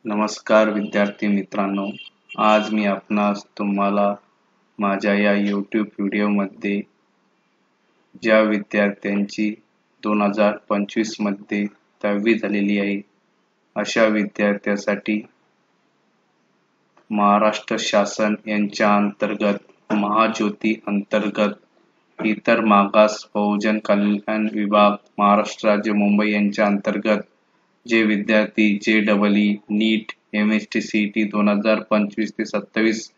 नमस्कार विद्यार्थी मित्रांनो, आज मी तुम्हाला माझ्या या YouTube व्हिडिओमध्ये ज्या विद्यार्थ्यांची 2025 मध्ये 10वी झालेली आहे अशा विद्यार्थ्यांसाठी महाराष्ट्र शासन यांच्या अंतर्गत महाज्योती अंतर्गत इतर मागास बहुजन कल्याण विभाग महाराष्ट्र राज्य मुंबई यांच्या अंतर्गत जे विद्यार्थी JEE नीट MST CET 2025 ते 27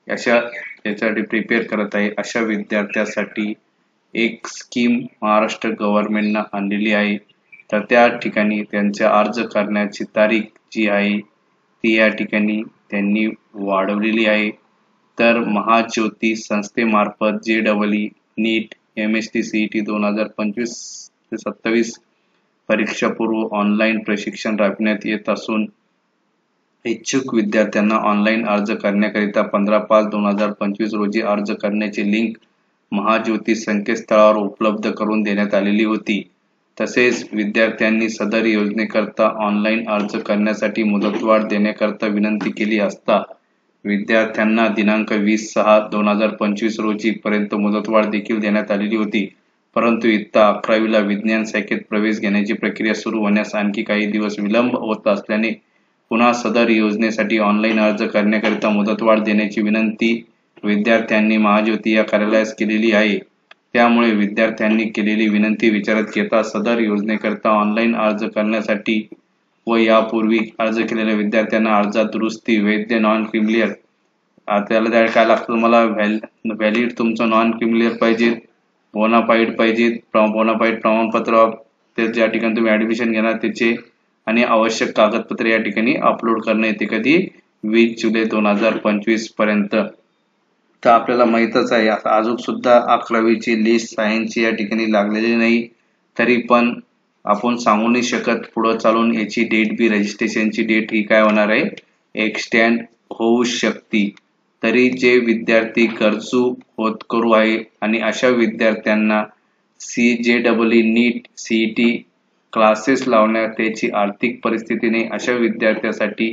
यासाठी प्रिपेअर करत आहे अशा विद्यार्थ्यांसाठी एक स्कीम महाराष्ट्र गव्हर्नमेंटने आणलेली आहे। तर त्या ठिकाणी त्यांचा अर्ज करण्याची तारीख जी आहे ती या ठिकाणी त्यांनी वाढवलेली आहे। तर महाज्योती संस्थेमार्फत JEE नीट MST CET 2025 ते 27 परीक्षा पूर्व ऑनलाइन प्रशिक्षण राबविण्यात येत असून इच्छुक विद्यार्थ्यांना ऑनलाइन अर्ज करण्याकरिता 15/5/2025 रोजी अर्ज करण्याची लिंक महाज्योती संकेतस्थळावर उपलब्ध करून देण्यात आलेली होती। तसेच विद्यार्थ्यांनी सदर योजनेकरता ऑनलाइन अर्ज करण्यासाठी मुदतवाढ देण्याकरता विनंती केली असता विद्यार्थ्यांना दिनांक 20/6/2025 रोजी पर्यंत मुदतवाढ देखील देण्यात आलेली होती। परंतु इयत्ता 11वीला विज्ञान शाखेत प्रवेश घेण्याची प्रक्रिया सुरू होण्यास आणखी काही दिवस विलंब होत असल्याने पुन्हा सदर योजनेसाठी ऑनलाइन अर्ज करण्याकरिता मुदतवाढ देण्याची विनंती विद्यार्थ्यांनी महाज्योती या कार्यालयास केलेली आहे। त्यामुळे विद्यार्थ्यांनी केलेली विनंती विचारात घेता सदर योजनेकरिता ऑनलाइन अर्ज करण्यासाठी व यापूर्वी अर्ज केलेल्या विद्यार्थ्यांना अर्जात दुरुस्ती वैध नॉन क्रिमिलियर त्याला काय लागतं तुम्हाला व्हॅलिड तुमचं नॉन क्रिमिलियर पाहिजे, बोनाफाईड पाहिजे, बोनाफाईड प्रमाणपत्र ते ज्या ठिकाणी तुम्ही ऍडमिशन घेणार त्याचे आणि आवश्यक कागदपत्रे या ठिकाणी अपलोड करणे येते कधी 20 जुलै 2025 पर्यंत। तर आपल्याला माहीतच आहे अजून सुद्धा 11वीची लिस्ट सायन्सची या ठिकाणी लागलेली नाही, तरी पण आपण सांगू नाही शकत पुढे चालून याची डेट बी रजिस्ट्रेशनची डेट ही काय होणार आहे एक्सटेंड होऊ शकते। तरी जे विद्यार्थी गरजू होतकरू आहे आणि अशा विद्यार्थ्यांना JEE नीट CET क्लासेस लावण्यात त्याची आर्थिक परिस्थिती नाही अशा विद्यार्थ्यांसाठी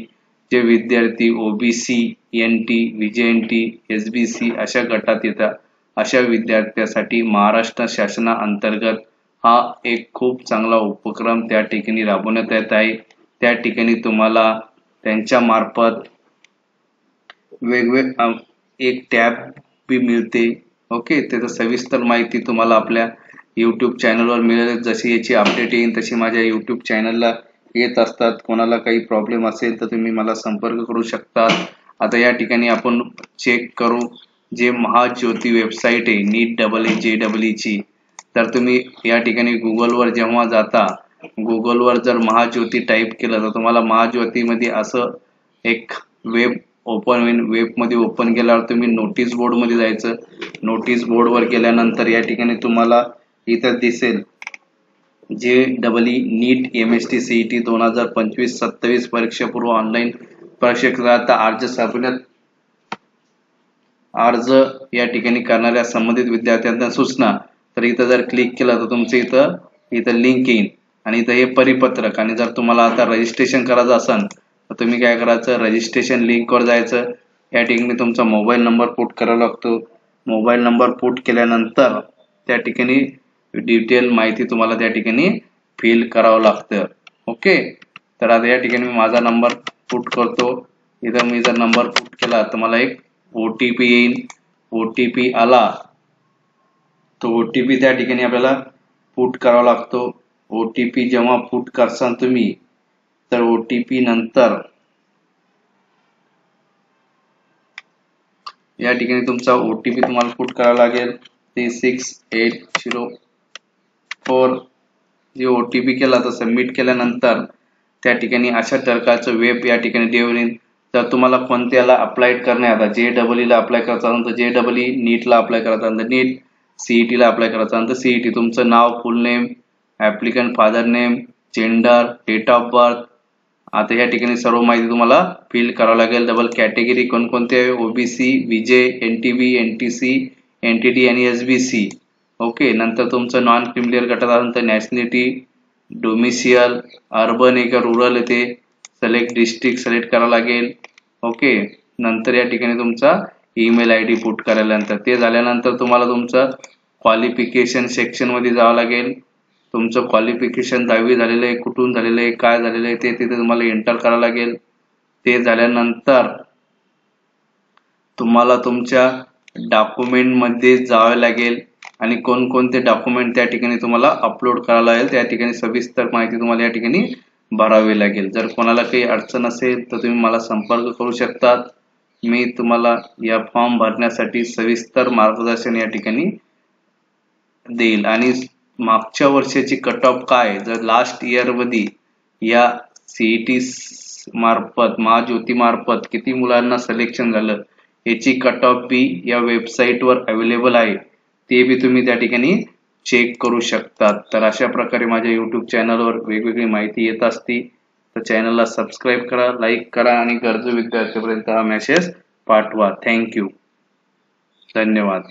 जे विद्यार्थी OBC NT VJNT SBC अशा गटात येतात अशा विद्यार्थ्यांसाठी महाराष्ट्र शासनाअंतर्गत हा एक खूप चांगला उपक्रम त्या ठिकाणी राबवण्यात येत आहे। त्या ठिकाणी तुम्हाला त्यांच्या मार्फत एक टॅब भी मिळते। ओके, त्याची सविस्तर माहिती तुम्हाला आपल्या YouTube चॅनलवर मिळेल। जशी याची अपडेट येईल तशी माझ्या YouTube चॅनलला येत असतात। कोणाला काही प्रॉब्लेम असेल तर तुम्ही मला संपर्क करू शकता। आता या ठिकाणी आपण चेक करू जे महाज्योती वेबसाईट आहे नीट JEE ची। तर तुम्ही या ठिकाणी गुगलवर जेव्हा जाता गुगलवर जर महाज्योती टाईप केलं तर तुम्हाला महाज्योती मध्ये असं एक वेब ओपन होईल। वेब मध्ये ओपन केल्यावर तुम्ही नोटीस बोर्ड मध्ये जायचं। नोटीस बोर्ड वर गेल्यानंतर या ठिकाणी तुम्हाला इथं दिसेल JEE नीट MST CET 2025-27 परीक्षा पूर्व ऑनलाइन परीक्षेकरता अर्ज या ठिकाणी करणाऱ्या संबंधित विद्यार्थ्यांना सूचना। तर इथं जर क्लिक केलं तर तुमचं इथं लिंक येईल आणि इथं हे परिपत्रक आणि जर तुम्हाला आता रजिस्ट्रेशन करायचं असेल तर तुम्ही काय करायचं रजिस्ट्रेशन लिंक वर जायचं। या ठिकाणी तुमचा मोबाईल नंबर पुट करावा लागतो। मोबाईल नंबर पुट केल्यानंतर त्या ठिकाणी डिटेल माहिती तुम्हाला त्या ठिकाणी फिल करावं लागतं। ओके, तर आता या ठिकाणी मी माझा नंबर पुट करतो। इथं मी जर नंबर पुट केला तर मला एक OTP येईल। OTP आला तो OTP त्या ठिकाणी आपल्याला पुट करावा लागतो। OTP जेव्हा पुट करसाल तुम्ही तर OTP नंतर या ठिकाणी तुमचा OTP तुम्हाला पुट करावा लागेल 36804। जे OTP केला तर सबमिट केल्यानंतर त्या ठिकाणी अशा प्रकारचं वेब या ठिकाणी देईल। तर तुम्हाला कोणत्याला अप्लाय करणे आता JEE ला अप्लाय करायचं असेल तर JEE नीट ला अप्लाय करायचं असेल तर नीट CET ला अप्लाय करायचं असेल तर CET तुमचं नाव full name applicant father name gender date of birth आता या ठिकाणी सर्व माहिती तुम्हाला फिल करावं लागेल। डबल कॅटेगरी कोणकोणते OBC VJ NTB NTC NTD आणि SBC। ओके, नंतर तुमचं नॉन क्रिमिलियर गटात असेल तर नॅशनॅलिटी डोमिसियल अर्बन आहे का रुरल आहे ते सिलेक्ट डिस्ट्रिक्ट सिलेक्ट करावं लागेल. ओके, नंतर या ठिकाणी तुमचा ईमेल ID पुट करायल्यानंतर ते झाल्यानंतर तुम्हाला तुमचं क्वालिफिकेशन सेक्शन मध्ये जावं लागेल. तुमचं क्वालिफिकेशन 10वी झालेलं आहे, कुठून झालेलं आहे, काय झालेलं आहे ते तिथे तुम्हाला एंटर करावं लागेल. ते झाल्यानंतर तुम्हाला तुमच्या डॉक्युमेंट मध्ये जावे लागेल आणि कोणकोणते डॉक्युमेंट त्या ठिकाणी तुम्हाला अपलोड करायला लागेल त्या ठिकाणी सविस्तर माहिती तुम्हाला या ठिकाणी भरावी लागेल. जर कोणाला काही अडचण असेल तर तुम्ही मला संपर्क करू शकतात. मी तुम्हाला या फॉर्म भरण्यासाठी सविस्तर मार्गदर्शन या ठिकाणी देईल. आणि मागच्या वर्षाची कट ऑफ काय, जर लास्ट इयर मध्ये या CET मार्फत महाज्योती मार्फत किती मुलांना सिलेक्शन झालं याची कट ऑफ बी या वेबसाईट वर अवेलेबल आहे, ते बी तुम्ही त्या ठिकाणी चेक करू शकतात. तर अशा प्रकारे माझ्या YouTube चॅनलवर वेगवेगळी माहिती येत असते. तर चॅनलला सबस्क्राईब करा, लाईक करा आणि गरजू विद्यार्थ्यांपर्यंत हा मेसेज पाठवा. थँक्यू, धन्यवाद.